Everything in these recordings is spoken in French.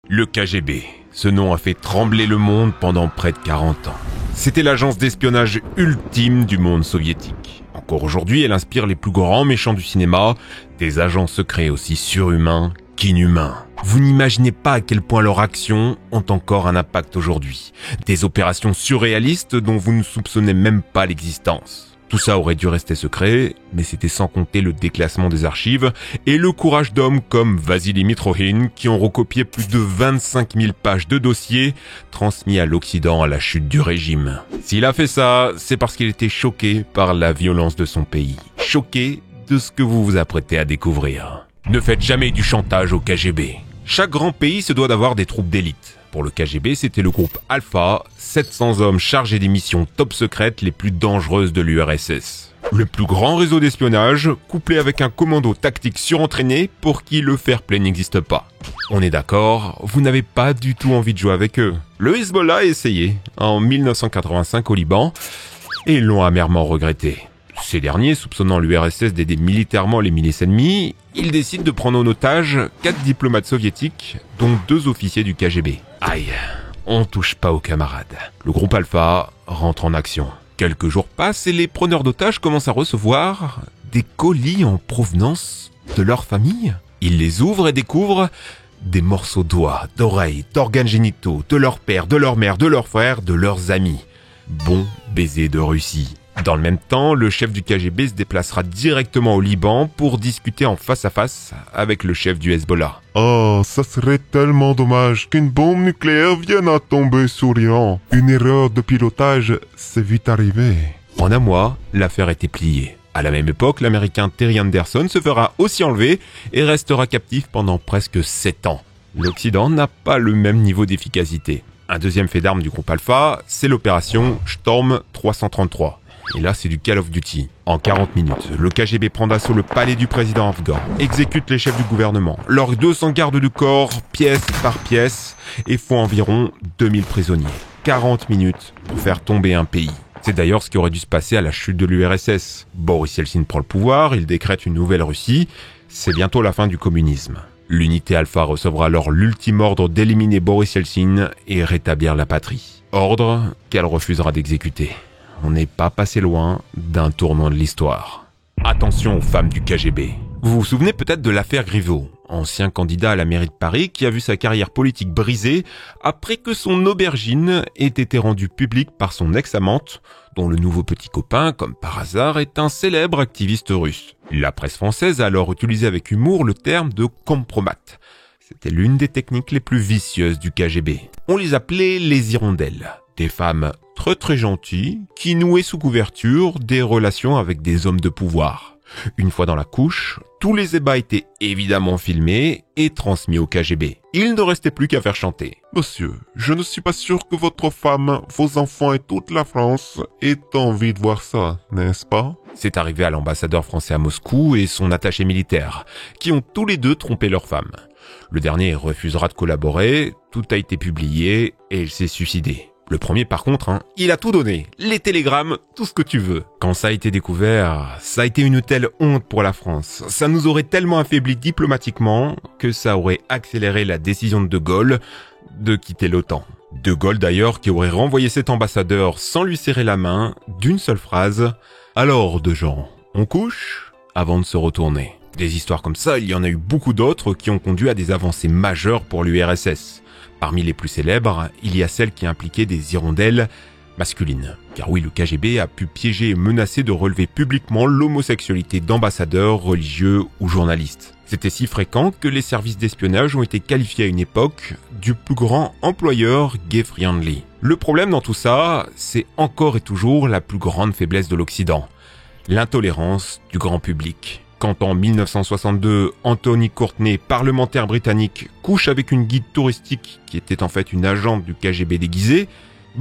Le KGB, ce nom a fait trembler le monde pendant près de 40 ans. C'était l'agence d'espionnage ultime du monde soviétique. Encore aujourd'hui, elle inspire les plus grands méchants du cinéma, des agents secrets aussi surhumains qu'inhumains. Vous n'imaginez pas à quel point leurs actions ont encore un impact aujourd'hui. Des opérations surréalistes dont vous ne soupçonnez même pas l'existence. Tout ça aurait dû rester secret, mais c'était sans compter le déclassement des archives et le courage d'hommes comme Vassili Mitrohin qui ont recopié plus de 25 000 pages de dossiers transmis à l'Occident à la chute du régime. S'il a fait ça, c'est parce qu'il était choqué par la violence de son pays. Choqué de ce que vous vous apprêtez à découvrir. Ne faites jamais du chantage au KGB. Chaque grand pays se doit d'avoir des troupes d'élite. Pour le KGB, c'était le groupe Alpha, 700 hommes chargés des missions top secrètes les plus dangereuses de l'URSS. Le plus grand réseau d'espionnage, couplé avec un commando tactique surentraîné pour qui le fair play n'existe pas. On est d'accord, vous n'avez pas du tout envie de jouer avec eux. Le Hezbollah a essayé, en 1985 au Liban, et ils l'ont amèrement regretté. Ces derniers, soupçonnant l'URSS d'aider militairement les milices ennemies, ils décident de prendre en otage 4 diplomates soviétiques, dont 2 officiers du KGB. Aïe, on touche pas aux camarades. Le groupe Alpha rentre en action. Quelques jours passent et les preneurs d'otages commencent à recevoir des colis en provenance de leur famille. Ils les ouvrent et découvrent des morceaux de doigts, d'oreilles, d'organes génitaux, de leur père, de leur mère, de leurs frères, de leurs amis. Bon baiser de Russie. Dans le même temps, le chef du KGB se déplacera directement au Liban pour discuter en face à face avec le chef du Hezbollah. Oh, ça serait tellement dommage qu'une bombe nucléaire vienne à tomber sur l'Iran. Une erreur de pilotage, c'est vite arrivé. En un mois, l'affaire était pliée. À la même époque, l'Américain Terry Anderson se fera aussi enlever et restera captif pendant presque 7 ans. L'Occident n'a pas le même niveau d'efficacité. Un deuxième fait d'armes du groupe Alpha, c'est l'opération Storm 333. Et là, c'est du Call of Duty. En 40 minutes, le KGB prend d'assaut le palais du président afghan, exécute les chefs du gouvernement, leurs 200 gardes du corps, pièce par pièce, et font environ 2000 prisonniers. 40 minutes pour faire tomber un pays. C'est d'ailleurs ce qui aurait dû se passer à la chute de l'URSS. Boris Yeltsin prend le pouvoir, il décrète une nouvelle Russie. C'est bientôt la fin du communisme. L'unité Alpha recevra alors l'ultime ordre d'éliminer Boris Yeltsin et rétablir la patrie. Ordre qu'elle refusera d'exécuter. On n'est pas passé loin d'un tournant de l'histoire. Attention aux femmes du KGB. Vous vous souvenez peut-être de l'affaire Griveaux, ancien candidat à la mairie de Paris qui a vu sa carrière politique brisée après que son aubergine ait été rendue publique par son ex-amante, dont le nouveau petit copain, comme par hasard, est un célèbre activiste russe. La presse française a alors utilisé avec humour le terme de compromat. C'était l'une des techniques les plus vicieuses du KGB. On les appelait les hirondelles. Des femmes très gentilles qui nouaient sous couverture des relations avec des hommes de pouvoir. Une fois dans la couche, tous les ébats étaient évidemment filmés et transmis au KGB. Il ne restait plus qu'à faire chanter. Monsieur, je ne suis pas sûr que votre femme, vos enfants et toute la France aient envie de voir ça, n'est-ce pas? C'est arrivé à l'ambassadeur français à Moscou et son attaché militaire, qui ont tous les deux trompé leur femme. Le dernier refusera de collaborer, tout a été publié et il s'est suicidé. Le premier, par contre, il a tout donné. Les télégrammes, tout ce que tu veux. Quand ça a été découvert, ça a été une telle honte pour la France. Ça nous aurait tellement affaiblis diplomatiquement que ça aurait accéléré la décision de Gaulle de quitter l'OTAN. De Gaulle d'ailleurs qui aurait renvoyé cet ambassadeur sans lui serrer la main d'une seule phrase. « Alors, de gens, on couche ?» avant de se retourner. Des histoires comme ça, il y en a eu beaucoup d'autres qui ont conduit à des avancées majeures pour l'URSS. Parmi les plus célèbres, il y a celle qui impliquait des hirondelles masculines. Car oui, le KGB a pu piéger et menacer de relever publiquement l'homosexualité d'ambassadeurs, religieux ou journalistes. C'était si fréquent que les services d'espionnage ont été qualifiés à une époque du plus grand employeur gay-friendly. Le problème dans tout ça, c'est encore et toujours la plus grande faiblesse de l'Occident. L'intolérance du grand public. Quand en 1962, Anthony Courtenay, parlementaire britannique, couche avec une guide touristique qui était en fait une agente du KGB déguisée,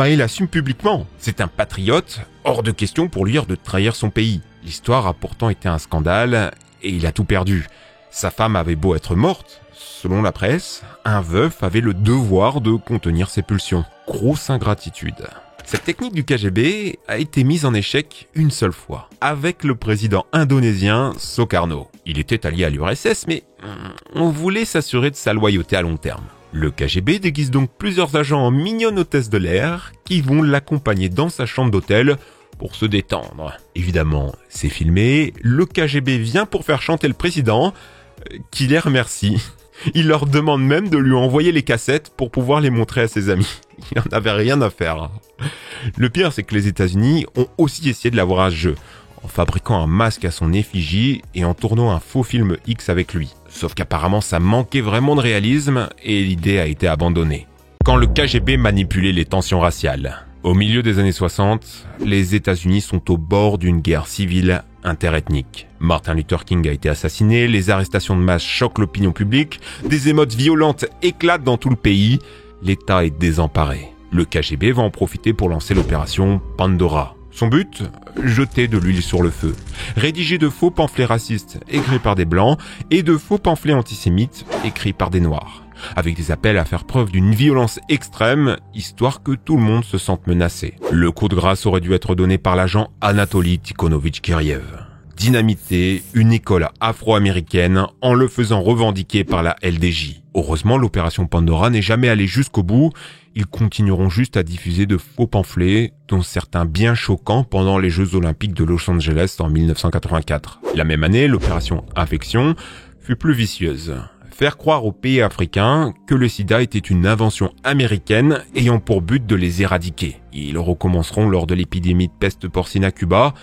il assume publiquement. C'est un patriote, hors de question pour lui de trahir son pays. L'histoire a pourtant été un scandale et il a tout perdu. Sa femme avait beau être morte, selon la presse, un veuf avait le devoir de contenir ses pulsions. Grosse ingratitude. Cette technique du KGB a été mise en échec une seule fois, avec le président indonésien Sukarno. Il était allié à l'URSS, mais on voulait s'assurer de sa loyauté à long terme. Le KGB déguise donc plusieurs agents en mignonnes hôtesses de l'air qui vont l'accompagner dans sa chambre d'hôtel pour se détendre. Évidemment, c'est filmé, le KGB vient pour faire chanter le président, qui les remercie. Il leur demande même de lui envoyer les cassettes pour pouvoir les montrer à ses amis. Il n'en avait rien à faire. Le pire, c'est que les États-Unis ont aussi essayé de l'avoir à ce jeu, en fabriquant un masque à son effigie et en tournant un faux film X avec lui. Sauf qu'apparemment ça manquait vraiment de réalisme et l'idée a été abandonnée. Quand le KGB manipulait les tensions raciales. Au milieu des années 60, les États-Unis sont au bord d'une guerre civile interethnique. Martin Luther King a été assassiné, les arrestations de masse choquent l'opinion publique, des émeutes violentes éclatent dans tout le pays, l'État est désemparé. Le KGB va en profiter pour lancer l'opération Pandora. Son but ? Jeter de l'huile sur le feu. Rédiger de faux pamphlets racistes écrits par des blancs et de faux pamphlets antisémites écrits par des noirs, avec des appels à faire preuve d'une violence extrême, histoire que tout le monde se sente menacé. Le coup de grâce aurait dû être donné par l'agent Anatoly Tikhonovitch Kiriev. Dynamiter une école afro-américaine en le faisant revendiquer par la LDJ. Heureusement, l'opération Pandora n'est jamais allée jusqu'au bout. Ils continueront juste à diffuser de faux pamphlets, dont certains bien choquants pendant les Jeux Olympiques de Los Angeles en 1984. La même année, l'opération Infection fut plus vicieuse. Faire croire aux pays africains que le sida était une invention américaine ayant pour but de les éradiquer. Ils recommenceront lors de l'épidémie de peste porcine à Cuba.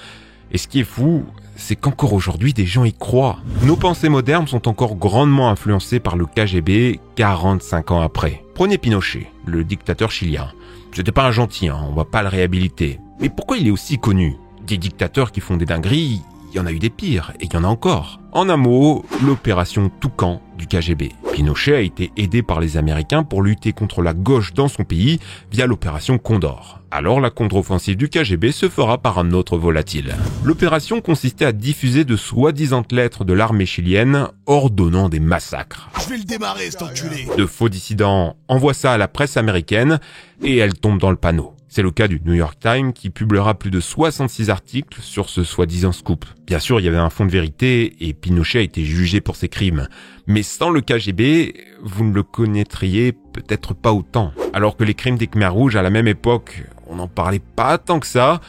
Et ce qui est fou, c'est qu'encore aujourd'hui, des gens y croient. Nos pensées modernes sont encore grandement influencées par le KGB 45 ans après. Prenez Pinochet, le dictateur chilien. C'était pas un gentil, on va pas le réhabiliter. Mais pourquoi il est aussi connu ? Des dictateurs qui font des dingueries, il y en a eu des pires, et il y en a encore. En un mot, l'opération Toucan du KGB. Pinochet a été aidé par les Américains pour lutter contre la gauche dans son pays via l'opération Condor. Alors la contre-offensive du KGB se fera par un autre volatile. L'opération consistait à diffuser de soi-disant lettres de l'armée chilienne ordonnant des massacres. Je vais le démarrer, cet enculé. De faux dissidents envoient ça à la presse américaine et elle tombe dans le panneau. C'est le cas du New York Times qui publiera plus de 66 articles sur ce soi-disant scoop. Bien sûr, il y avait un fond de vérité et Pinochet a été jugé pour ses crimes. Mais sans le KGB, vous ne le connaîtriez peut-être pas autant. Alors que les crimes des Khmers rouges à la même époque, on n'en parlait pas tant que ça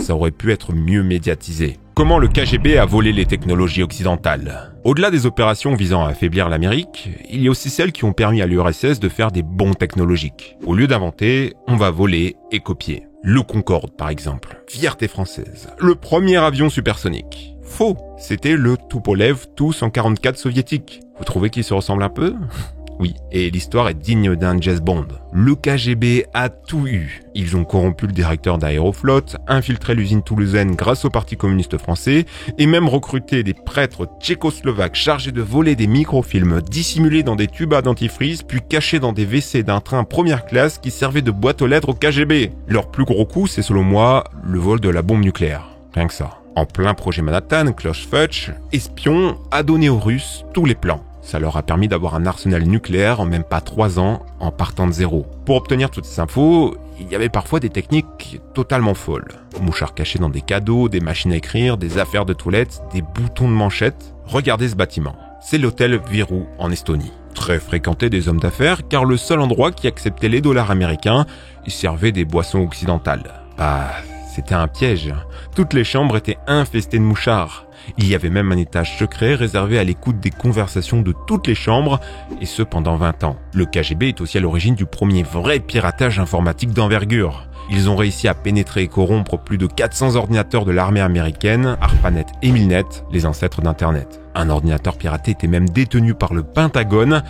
aurait pu être mieux médiatisé. Comment le KGB a volé les technologies occidentales ? Au-delà des opérations visant à affaiblir l'Amérique, il y a aussi celles qui ont permis à l'URSS de faire des bons technologiques. Au lieu d'inventer, on va voler et copier. Le Concorde, par exemple. Fierté française. Le premier avion supersonique. Faux. C'était le Tupolev Tu-144 soviétique. Vous trouvez qu'il se ressemble un peu ? Oui, et l'histoire est digne d'un James Bond. Le KGB a tout eu. Ils ont corrompu le directeur d'Aéroflot, infiltré l'usine toulousaine grâce au Parti communiste français, et même recruté des prêtres tchécoslovaques chargés de voler des microfilms dissimulés dans des tubes à dentifrice, puis cachés dans des WC d'un train première classe qui servait de boîte aux lettres au KGB. Leur plus gros coup, c'est selon moi, le vol de la bombe nucléaire. Rien que ça. En plein projet Manhattan, Klaus Fuchs, espion, a donné aux Russes tous les plans. Ça leur a permis d'avoir un arsenal nucléaire en même pas 3 ans, en partant de zéro. Pour obtenir toutes ces infos, il y avait parfois des techniques totalement folles. Mouchards cachés dans des cadeaux, des machines à écrire, des affaires de toilette, des boutons de manchette. Regardez ce bâtiment. C'est l'hôtel Viru en Estonie. Très fréquenté des hommes d'affaires, car le seul endroit qui acceptait les dollars américains et servait des boissons occidentales. C'était un piège. Toutes les chambres étaient infestées de mouchards. Il y avait même un étage secret réservé à l'écoute des conversations de toutes les chambres, et ce pendant 20 ans. Le KGB est aussi à l'origine du premier vrai piratage informatique d'envergure. Ils ont réussi à pénétrer et corrompre plus de 400 ordinateurs de l'armée américaine, ARPANET et Milnet, les ancêtres d'Internet. Un ordinateur piraté était même détenu par le Pentagone.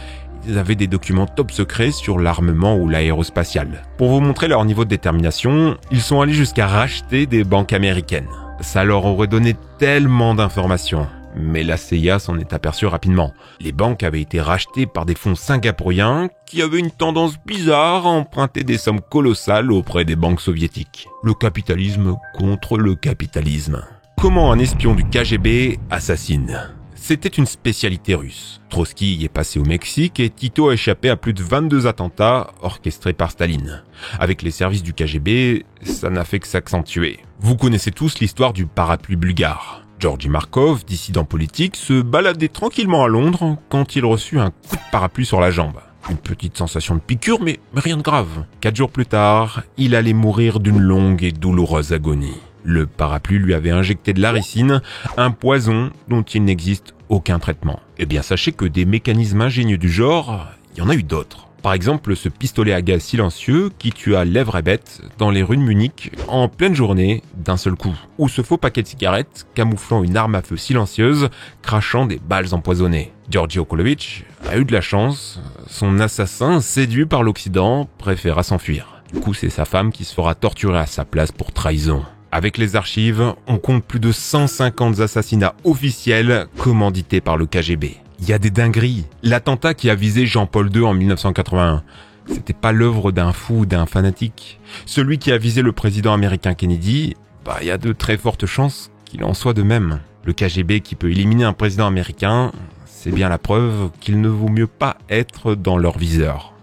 Ils avaient des documents top secrets sur l'armement ou l'aérospatial. Pour vous montrer leur niveau de détermination, ils sont allés jusqu'à racheter des banques américaines. Ça leur aurait donné tellement d'informations. Mais la CIA s'en est aperçue rapidement. Les banques avaient été rachetées par des fonds singapouriens qui avaient une tendance bizarre à emprunter des sommes colossales auprès des banques soviétiques. Le capitalisme contre le capitalisme. Comment un espion du KGB assassine ? C'était une spécialité russe. Trotsky y est passé au Mexique et Tito a échappé à plus de 22 attentats orchestrés par Staline. Avec les services du KGB, ça n'a fait que s'accentuer. Vous connaissez tous l'histoire du parapluie bulgare. Georgi Markov, dissident politique, se baladait tranquillement à Londres quand il reçut un coup de parapluie sur la jambe. Une petite sensation de piqûre, mais rien de grave. 4 jours plus tard, il allait mourir d'une longue et douloureuse agonie. Le parapluie lui avait injecté de l'aricine, un poison dont il n'existe aucun traitement. Eh bien, sachez que des mécanismes ingénieux du genre, il y en a eu d'autres. Par exemple, ce pistolet à gaz silencieux qui tua Lev Rebet dans les rues de Munich en pleine journée d'un seul coup. Ou ce faux paquet de cigarettes camouflant une arme à feu silencieuse, crachant des balles empoisonnées. Georgi Okolovic a eu de la chance, son assassin, séduit par l'Occident, préféra s'enfuir. Du coup, c'est sa femme qui se fera torturer à sa place pour trahison. Avec les archives, on compte plus de 150 assassinats officiels commandités par le KGB. Il y a des dingueries. L'attentat qui a visé Jean-Paul II en 1981, c'était pas l'œuvre d'un fou ou d'un fanatique. Celui qui a visé le président américain Kennedy, il y a de très fortes chances qu'il en soit de même. Le KGB qui peut éliminer un président américain, c'est bien la preuve qu'il ne vaut mieux pas être dans leur viseur.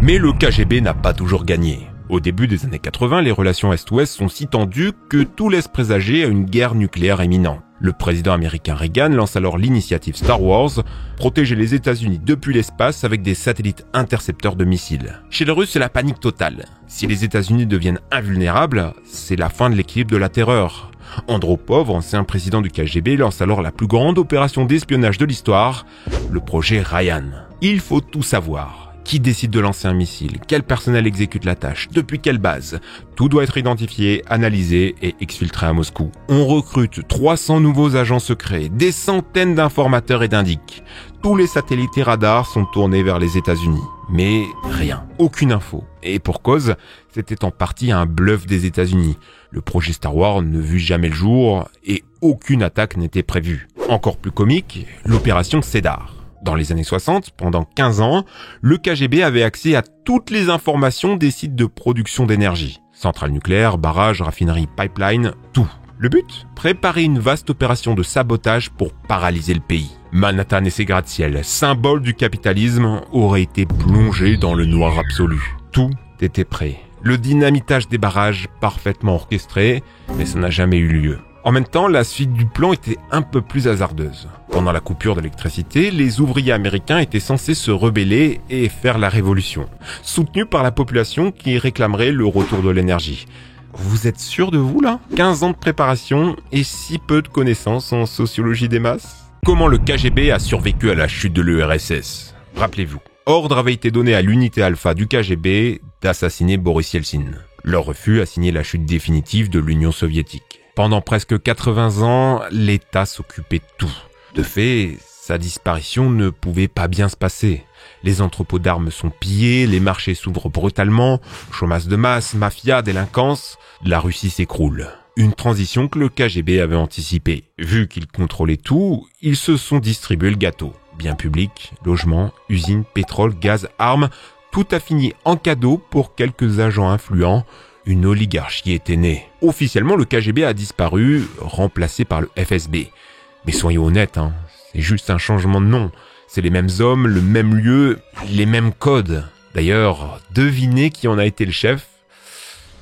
Mais le KGB n'a pas toujours gagné. Au début des années 80, les relations Est-Ouest sont si tendues que tout laisse présager à une guerre nucléaire imminente. Le président américain Reagan lance alors l'initiative Star Wars, protéger les États-Unis depuis l'espace avec des satellites intercepteurs de missiles. Chez les Russes, c'est la panique totale. Si les États-Unis deviennent invulnérables, c'est la fin de l'équilibre de la terreur. Andropov, ancien président du KGB, lance alors la plus grande opération d'espionnage de l'histoire, le projet Ryan. Il faut tout savoir. Qui décide de lancer un missile? Quel personnel exécute la tâche? Depuis quelle base? Tout doit être identifié, analysé et exfiltré à Moscou. On recrute 300 nouveaux agents secrets, des centaines d'informateurs et d'indiques. Tous les satellites et radars sont tournés vers les États-Unis. Mais rien, aucune info. Et pour cause, c'était en partie un bluff des États-Unis. Le projet Star Wars ne vit jamais le jour et aucune attaque n'était prévue. Encore plus comique, l'opération Cédar. Dans les années 60, pendant 15 ans, le KGB avait accès à toutes les informations des sites de production d'énergie. Centrales nucléaires, barrages, raffineries, pipelines, tout. Le but? Préparer une vaste opération de sabotage pour paralyser le pays. Manhattan et ses gratte-ciel, symboles du capitalisme, auraient été plongés dans le noir absolu. Tout était prêt. Le dynamitage des barrages parfaitement orchestré, mais ça n'a jamais eu lieu. En même temps, la suite du plan était un peu plus hasardeuse. Pendant la coupure d'électricité, les ouvriers américains étaient censés se rebeller et faire la révolution, soutenus par la population qui réclamerait le retour de l'énergie. Vous êtes sûr de vous là? 15 ans de préparation et si peu de connaissances en sociologie des masses? Comment le KGB a survécu à la chute de l'URSS? Rappelez-vous, ordre avait été donné à l'unité alpha du KGB d'assassiner Boris Yeltsin. Leur refus a signé la chute définitive de l'Union soviétique. Pendant presque 80 ans, l'État s'occupait de tout. De fait, sa disparition ne pouvait pas bien se passer. Les entrepôts d'armes sont pillés, les marchés s'ouvrent brutalement, chômage de masse, mafia, délinquance, la Russie s'écroule. Une transition que le KGB avait anticipée. Vu qu'ils contrôlaient tout, ils se sont distribués le gâteau. Biens publics, logements, usines, pétrole, gaz, armes, tout a fini en cadeau pour quelques agents influents. Une oligarchie était née. Officiellement, le KGB a disparu, remplacé par le FSB. Mais soyons honnêtes, c'est juste un changement de nom. C'est les mêmes hommes, le même lieu, les mêmes codes. D'ailleurs, devinez qui en a été le chef?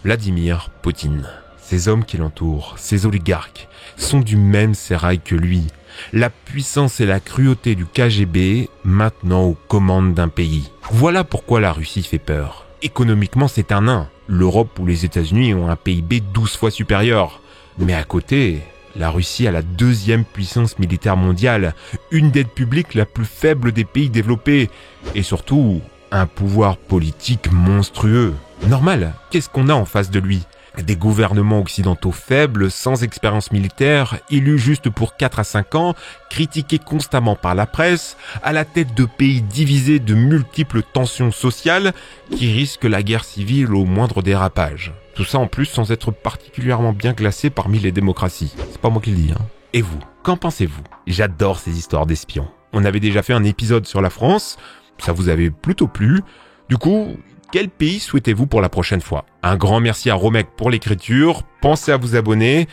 Vladimir Poutine. Ces hommes qui l'entourent, ces oligarques, sont du même sérail que lui. La puissance et la cruauté du KGB, maintenant aux commandes d'un pays. Voilà pourquoi la Russie fait peur. Économiquement, c'est un nain. L'Europe ou les États-Unis ont un PIB 12 fois supérieur. Mais à côté, la Russie a la deuxième puissance militaire mondiale, une dette publique la plus faible des pays développés, et surtout, un pouvoir politique monstrueux. Normal, qu'est-ce qu'on a en face de lui? Des gouvernements occidentaux faibles, sans expérience militaire, élus juste pour 4 à 5 ans, critiqués constamment par la presse, à la tête de pays divisés de multiples tensions sociales qui risquent la guerre civile au moindre dérapage. Tout ça en plus sans être particulièrement bien classé parmi les démocraties. C'est pas moi qui le dis, Et vous, qu'en pensez-vous? J'adore ces histoires d'espions. On avait déjà fait un épisode sur la France, ça vous avait plutôt plu. Du coup, quel pays souhaitez-vous pour la prochaine fois? Un grand merci à Romek pour l'écriture. Pensez à vous abonner.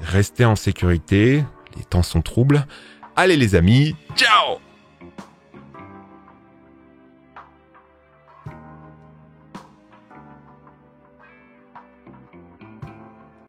Restez en sécurité. Les temps sont troubles. Allez les amis, ciao!